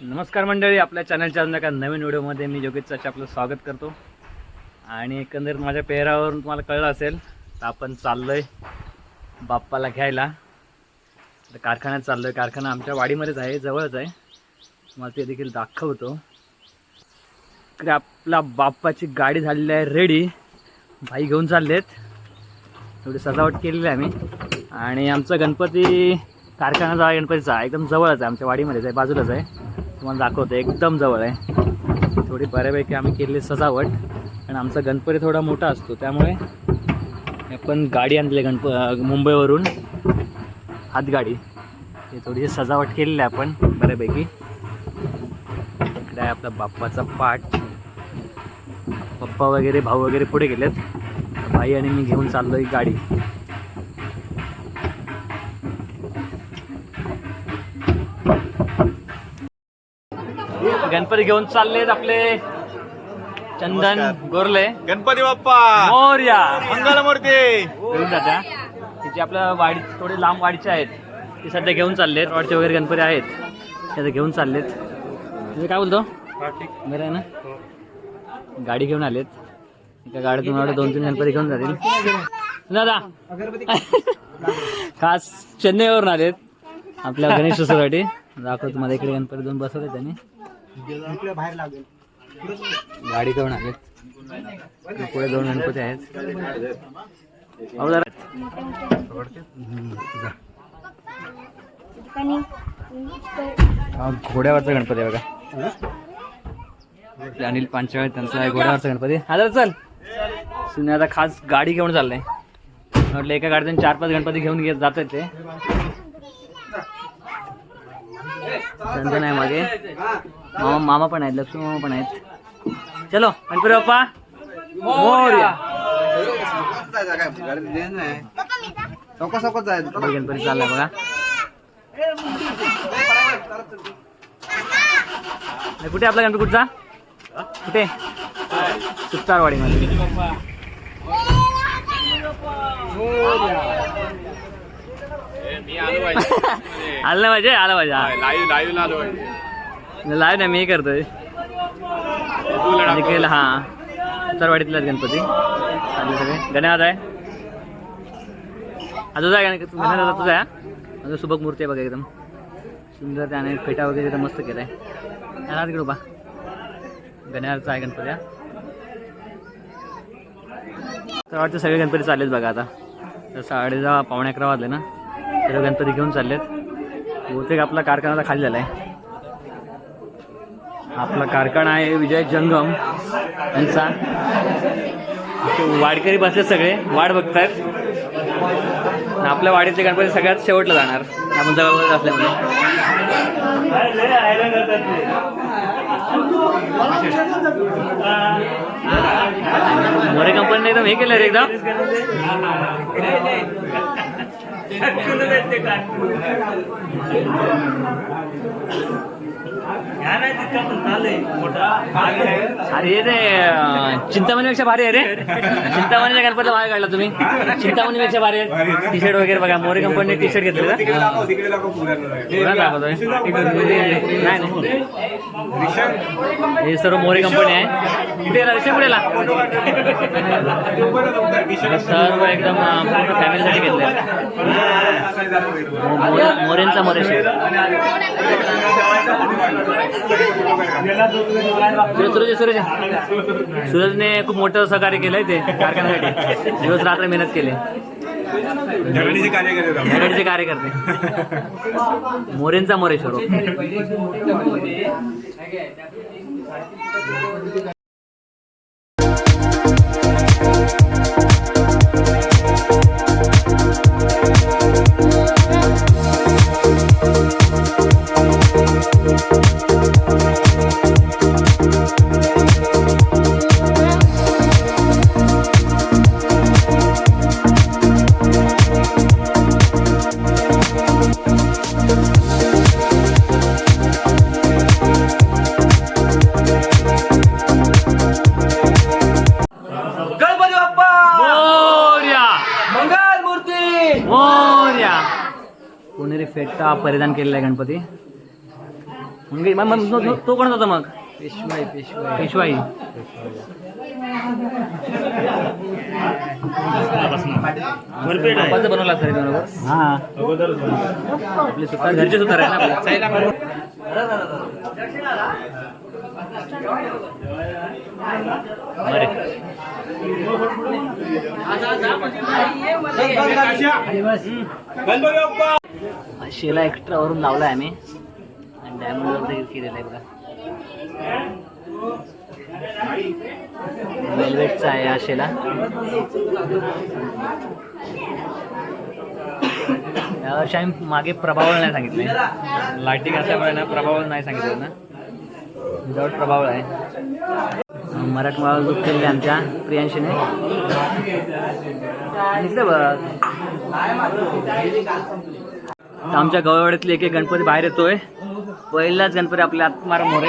नमस्कार मंडळी, आपल्या चॅनलच्या एका नवीन व्हिडिओमध्ये मी योगेश चाचा आपलं स्वागत करतो. आणि एकंदरीत माझ्या पेहरावरून तुम्हाला कळलं असेल तर आपण चाललोय बाप्पाला घ्यायला. तर कारखान्यात चाललोय. कारखाना आमच्या वाडीमध्येच आहे, जवळच आहे. तुम्हाला ते देखील दाखवतो. इकडे आपला बाप्पाची गाडी झालेली आहे रेडी. भाई घेऊन चाललेत. थोडी सजावट केलेली आहे आम्ही. आणि आमचा गणपती कारखाना गणपतीचा एकदम जवळच आहे, आमच्या वाडीमध्येच आहे, बाजूलाच आहे. तुम्हाला दाखवतो, एकदम जवळ आहे. थोडी बऱ्यापैकी आम्ही केलेली सजावट. आणि आमचा गणपती थोडा मोठा असतो, त्यामुळे आपण गाडी आणली मुंबईवरून, हातगाडी. हे थोडीशी सजावट केलेली आहे आपण बऱ्यापैकी. इकडे आहे आपला बाप्पाचा पाठ. पप्पा वगैरे भाऊ वगैरे पुढे गेलेत. भाई आणि मी घेऊन चाललोय गाडी. गणपती घेऊन चाललेत आपले चंदन गोरले. गणपती बाप्पा मोरया. मंगलमूर्ती. दादा तिचे आपल्या वाडी थोडे लांब वाडीचे आहेत, ते सध्या घेऊन चाललेत. वाडचे वगैरे गणपती आहेत, ते घेऊन चाललेत. तुम्ही काय बोलतो? बरं आहे ना. गाडी घेऊन आलेत. एका गाडीतून मला 2-3 गणपती घेऊन जातील दादा. खास चेन्नईवरून आलेत आपल्या गणेशोत्सवासाठी. दाखवतो तुम्हाला. इकडे गणपती 2 बसवले त्यांनी. बाहेर लागेल. गाडी घेऊन आलेत. पुढे 2 गणपती आहेत. घोड्यावरचा गणपती आहे बघा. अनिल पांचाळ त्यांचा आहे घोड्यावरचा गणपती. आता चल सुने आता खास गाडी घेऊन चाललंय. म्हटलं एका गाडीतून 4-5 गणपती घेऊन जात आहेत ते. चंदन आहे मागे. मामा पण आहेत, लक्ष्मी मामा पण आहेत. चलो गणपती बाप्पा मोरया. गणपती चाललाय बघा. कुठे आपला गणपती? कुठचा? कुठे? सुतारवाडी मध्ये. आलं पाहिजे, आलं पाहिजे. लाईव्ह नाही मी करतोय. निखिल हा सुतारवाडीतलाच गणपती आले सगळे. गणेश आहे. तुझा आहे गणेश तुझा आहे. माझं सुबक मूर्ती आहे बघा, एकदम सुंदर. त्याने फेटा वगैरे एकदम मस्त केलाय. त्याला तिकडे उभा गणेशचा आहे गणपती. तर वाटतं सगळे गणपती चाललेत बघा. आता तर 10:30-11 वाजले ना. सर्व गणपती घेऊन चाललेत. बहुतेक आपला कारखाना खाली झाला आहे. आपला कारखाना आहे विजय जंगम यांचा. वाडकरी बसले सगळे, वाट बघतायत. आपल्या वाडीतले गणपती सगळ्यात शेवटला जाणार, आपण जवळ असल्यामुळे. मोरे कंपनीने एकदम हे केलं रे एकदम. अरे ते चिंतामणीपेक्षा भारी आहे रे. चिंतामणीच्या गणपतीला बाहेर काढला तुम्ही. चिंतामणीपेक्षा भारी आहे. टी शर्ट वगैरे बघा. मोरे कंपनीने टी शर्ट घेतले. हे सर्व मोरे कंपनी आहे. इथे पुढेला सर्व एकदम पूर्ण फॅमिलीसाठी घेतले. मोरेंचा मोरे सूरजने खूप मोठं सहकार्य केलंय ते कारखान्यासाठी. दिवस रात्र मेहनत केले. झगडीचे कार्यकर्ते. मोरेंचा मोरेश्वर. पुणेरी फेटा परिधान केलेला आहे गणपती. तो कोण होता मग? पेशवाई पेशवाई पेशवाई. बाप्पाचं बनवला सर बरोबर. हा आपले सुतार घरचे सुतार आहे ना आपले. बरे. शेला एक्स्ट्रा वरून लावलाय आम्ही आणि डायमंड केलेला आहे बघा. वेल्वेटचा आहे हा शेला. यावर्षी आम्ही मागे प्रभावळ नाही सांगितले. लाईटिंग असल्यामुळे ना प्रभावळ नाही सांगितलं ना. विदाउट प्रभावळ आहे. मराठमोळा लुक केलेले आमच्या प्रियांशीने. दिसलं बघ. आमच्या गवळवाड्यातले एक गणपती बाहेर येतोय. पहिलाच गणपती आपल्या आत्माराम मोरे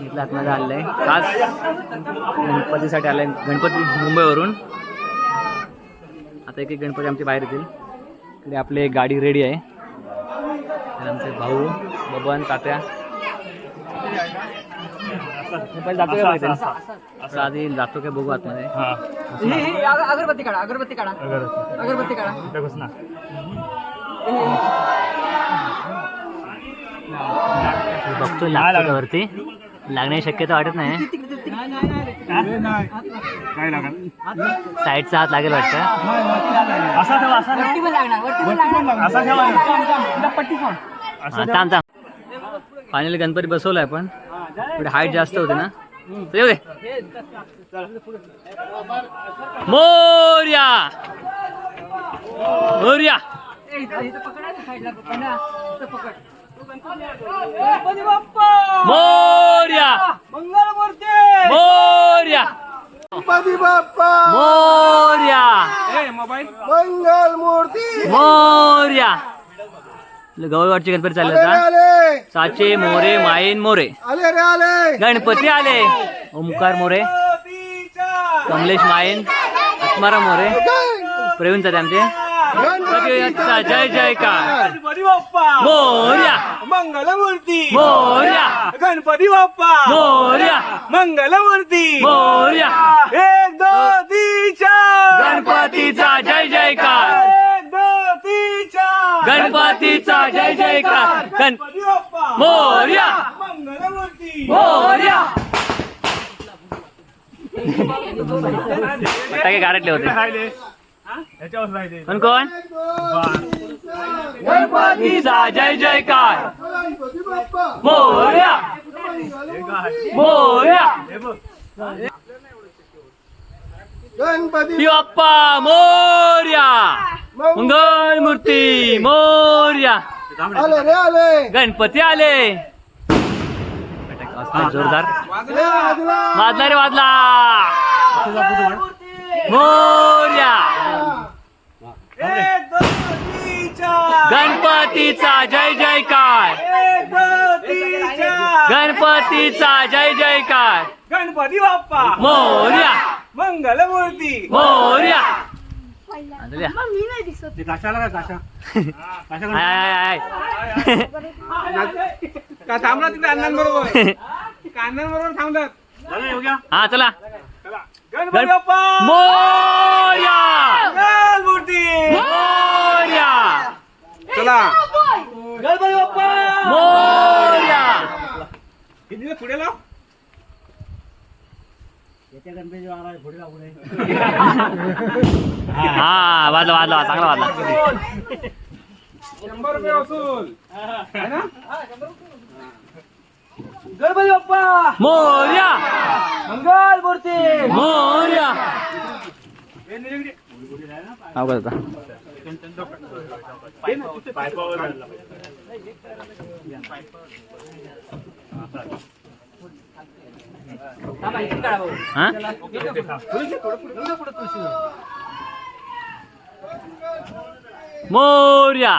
इथला आतमध्ये आलेला आहे. खास गणपतीसाठी आलाय. गणपती मुंबईवरून. आता एक एक गणपती आमचे बाहेर येतील. इकडे आपली एक गाडी रेडी आहे. आमचे भाऊ बबन तात्या. पहिले जातो का बघायचं? असं आधी जातो का बघू आतमध्ये. अगरबत्ती काढा अगरबत्ती काढा अगरबत्ती काढा. बघतोय लागतो वरती. लागण्याची शक्यता वाटत नाही. साईडचा हात लागेल वाटतं. थांब थांब. फायनली गणपती बसवलाय पण पुढे हाईट जास्त होते ना. येऊ दे. मोरया मोरया मोरया मोरया गणपती बाप्पा मोरया मंगल मूर्ती मोरया. गवळवाडचे गणपती चालले आले आता. आले साचे मोरे मायन मोरे. आले रे आले गणपती आले. ओमकार मोरे, कमलेश मायन, आत्माराम मोरे, प्रवीण चाचे आमचे. गणपतीचा जय जयकार. गणपती बाप्पा मोरया मंगल मूर्ती मोरया गणपती बाप्पा मोरया मंगल मूर्ती मोरया. 1 2 3 4 गणपतीचा जय जयकार. 1 2 3 4 गणपतीचा जय जयकार. गणपती बाप्पा मोरया मंगल मूर्ती मोरया. फटाके गारटले होते. कोण कोण? गणपतीचा जय जयकार. गणपती बाप्पा मोरया मोरया. गणपती बाप्पा मोरया. मंगल मूर्ती मोरया. आले रे आले गणपती आले. जोरदार वाजला रे वाजला. मोरया. 1 2 3 4 गणपतीचा जय जयकार. 1 2 3 4 गणपतीचा जय जयकार. गणपती बाप्पा मोरया मंगल मूर्ती मोरया. मी नाही दिसत. का थांबला तिथे अण्णांबरोबर अण्णांबरोबर थांबतात. हा चला. गणपती बाप्पा मोरया मंगल मूर्ती मोरया. चला गणपती बाप्पा मोरया. किती पुढे लाव. हा वाजला वाजला चांगला वाजला. 100 रुपये वसूल है ना. गणपती बाप्पा मोरया मंगल मूर्ती मोरया. अवघड होता. हा? मोरया.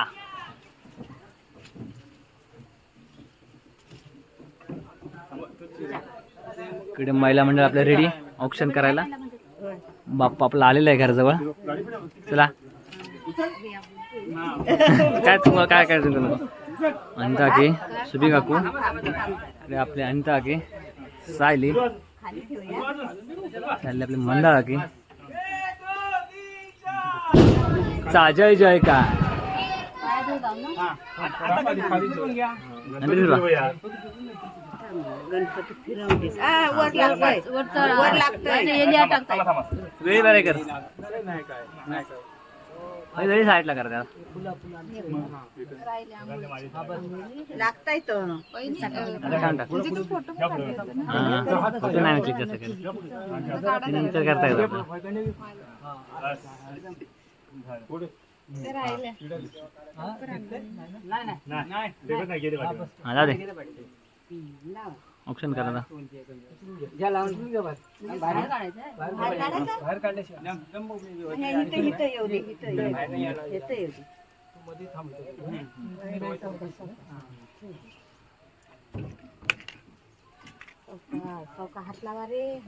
इकडे महिला मंडळ आपल्या रेडी ऑप्शन करायला. बाप्पा आपला आलेला आहे घराजवळ. चला काय तुम्हाला काय काय अनिता आके सुबी काकू इकडे आपले अनिता आके सायली चालले आपले मंदाळ आके जय जय का वेळी बरे कर वेळी साईडला कर त्याला लागताय तो फोटो नाही क्लिक जास्त केलं नंतर करता येईल आपलं दे ऑप्शन करा हात लावा रे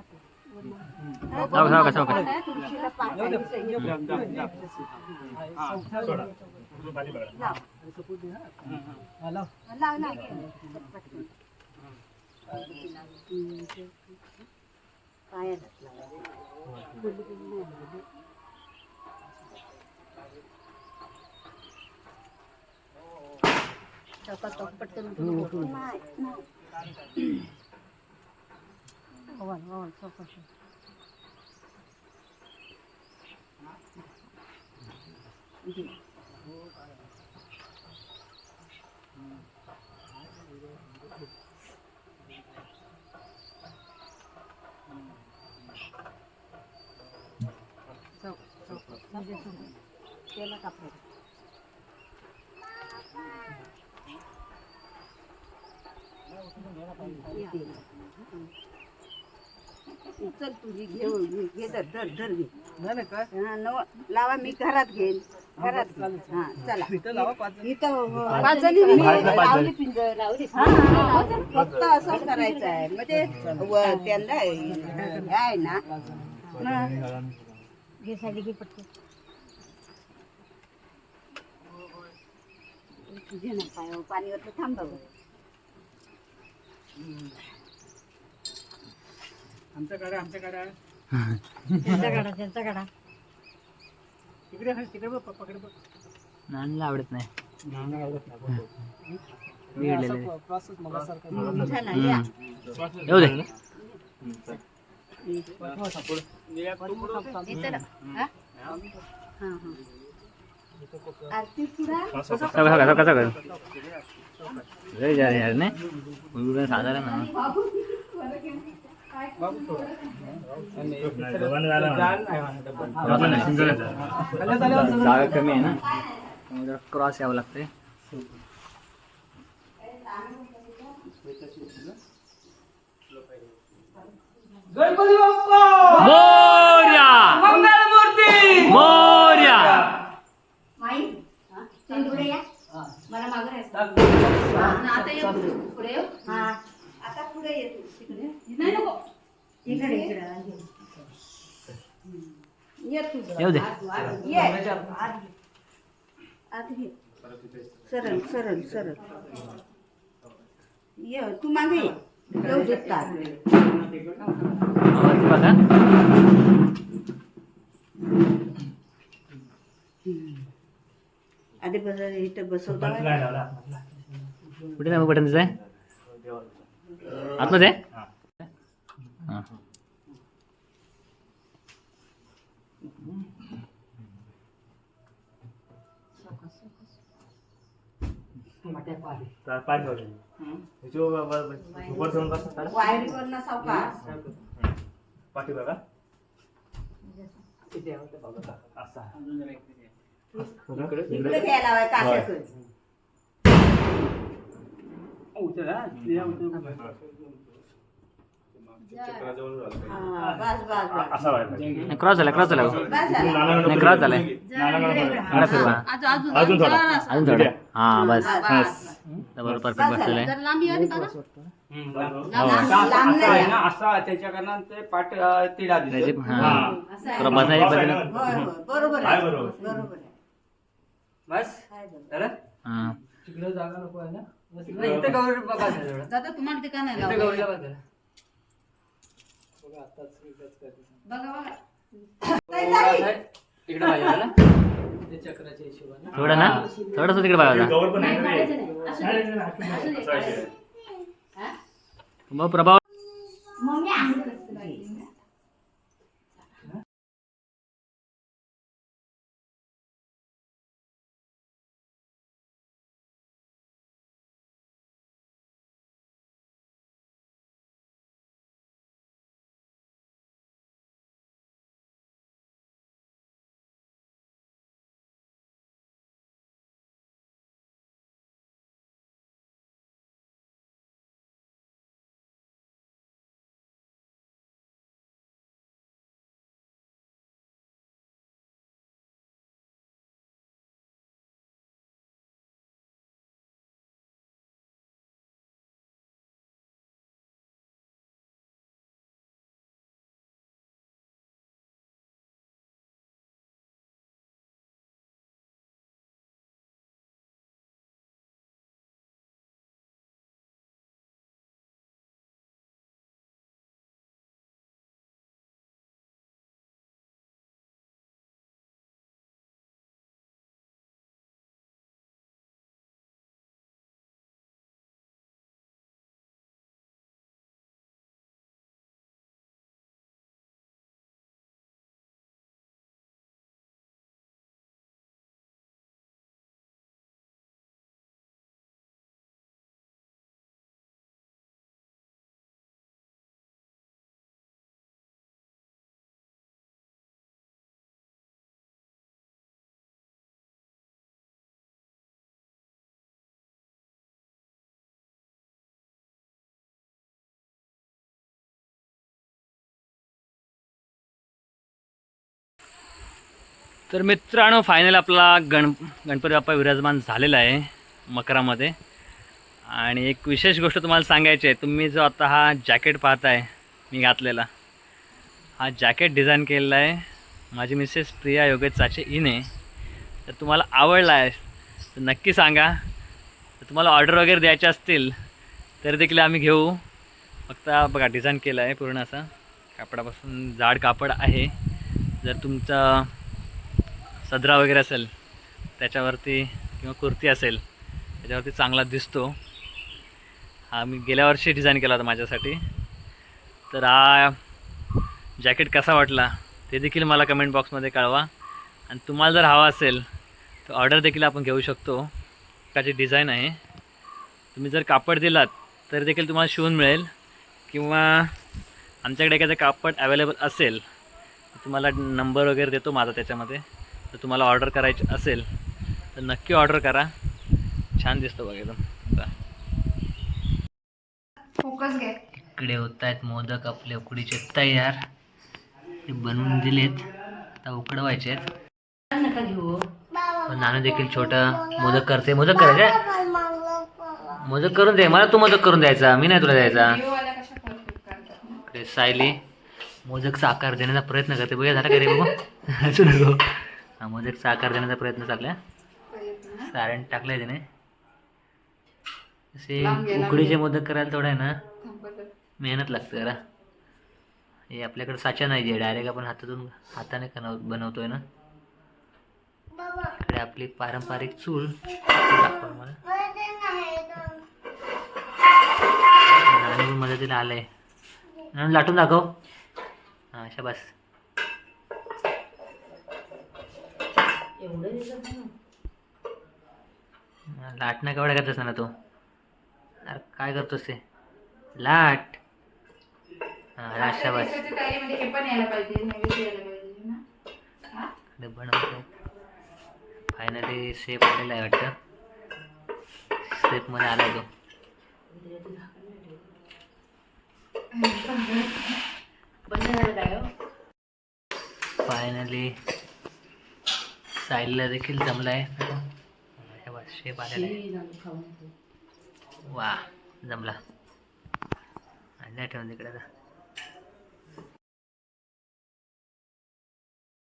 चल तुझी घे धर धर धर घे लावा मी घरात घेईन घरात हा चला इथं पाच जणी लावली पिंजर लावली फक्त असं करायचं आहे म्हणजे त्यांना आहे ना घे साडी घे पटकन तुझे ना पाणीवर तर थांब बघ आमच्या गाड्या त्यांचा काढा तिकडे बघ पकडे बघ नानीला आवडत नाही झाला या येऊ दे इथं हा हा आरती पुरा जय जय यार ने साधारण जागा कमी आहे ना त्यामुळे क्रॉस यावं लागतंय गणपती बाप्पा मोरया मंगलमूर्ती मोरया माई पुढे या मला मागं राहायचं आता ये पुढे हा आता पुढे ये तिकडे नाही नको इकडे इकडे ये तू येऊ दे ये आत घे सरळ सरळ सरळ ये तू मागे ये येऊ देत का आवाज बघा आधी बस इथं बसवता कुठे नाही बटन दिसत आहे आतमध्ये हां वायरीवर ना सावकाश पाठी बघा इकडे घ्यायला हवाय काशातून बस बस बस क्रॉस झाला बस झालं नाही क्रॉस झालाय मला फिरवा अजून थोडा अजून थोडं हां बस बस बरोबर परफेक्ट बसलेलं आहे लांब नाही असा त्याच्या कारण ते पाठ तिडा त्याची हां क्रॉस बसायची पद्धत होय होय बरोबर आहे बरोबर आहे बस काय बरोबर तर हां तिकडे जागा नको आहे ना इथे गौरी बघा थोडं दादा तुम्हाला ते का नाही इथे लावलं? गौरीला बघा बघा बघा इकडे पाहिजे ना ते चक्राच्या हिशोबाने थोडं ना थोडंसं तिकडे बघा गवर पण आहे ना रे. असा विषय आहे. मग प्रभाव मम्मी आंघोळ करते बाई. तर मित्रांनो फायनल आपला गणपती बाप्पा विराजमान झालेला आहे मकरामध्ये. आणि एक विशेष गोष्ट तुम्हाला सांगायची आहे. तुम्ही जो आता हा जॅकेट पाहताय मी घातलेला, हा जॅकेट डिझाईन केलेला आहे माझी मिसेस प्रिया योगेश चाचे हिने. तर तुम्हाला आवडला आहे तर नक्की सांगा. तर तुम्हाला ऑर्डर वगैरे द्यायचे असतील तर देखील आम्ही घेऊ. फक्त बघा डिझाईन केलं आहे पूर्ण असं कापडापासून, जाड कापड आहे. जर तुमचा सदरा वगैरे असेल त्याच्यावरती किंवा कुर्ती असेल त्याच्यावरती चांगला दिसतो. हा मी गेल्या वर्षी डिझाईन केला होता माझ्यासाठी. तर हा जॅकेट कसा वाटला ते देखील मला कमेंट बॉक्समध्ये कळवा. आणि तुम्हाला जर हवा असेल तर ऑर्डर देखील आपण घेऊ शकतो. त्याची डिझाईन आहे. तुम्ही जर कापड दिलात तर देखील तुम्हाला शिवून मिळेल, किंवा आमच्याकडे एखादं कापड अवेलेबल असेल तर तुम्हाला नंबर वगैरे देतो माझा त्याच्यामध्ये. तर तुम्हाला ऑर्डर करायची असेल तर नक्की ऑर्डर करा. छान दिसतो बघा एकदम. फोकस घे. इकडे होत आहेत मोदक आपले उकडीचे तयार. ते बनवून दिलेत, आता उकडवायचे आहेत. नका घेऊ. नानू देखील छोटा मोदक करते. मोदक करायचे, मोदक करून दे मला. तू मोदक करून द्यायचा, मी नाही तुला द्यायचा. इकडे सायली मोदकचा आकार देण्याचा प्रयत्न करते. बघा झाला का रे बघू असू नको. हा मोदकचा आकार देण्याचा प्रयत्न चालला. सारण टाकलंय त्याने. असे उकडीचे मोदक करायला थोडं आहे ना मेहनत लागते जरा. हे आपल्याकडे साचा नाही आहे, डायरेक्ट आपण हाताने बनवतोय ना. इकडे आपली पारंपरिक चूल दाखव मला. नानू मदतीला आलंय. नानू लाटून दाखव. हां शाबास. लाटणं केवढ्या करतोस ना तू. अरे काय करतोस ते, लाट. हां लाट शाबास. बनवतो. फायनली शेप आलेला आहे वाटतं. शेपमध्ये आला आहे तो. फायनली साईडला देखील जमला आहे. शेप आलेला आहे. वा जमला. आणि ठेवून तिकडे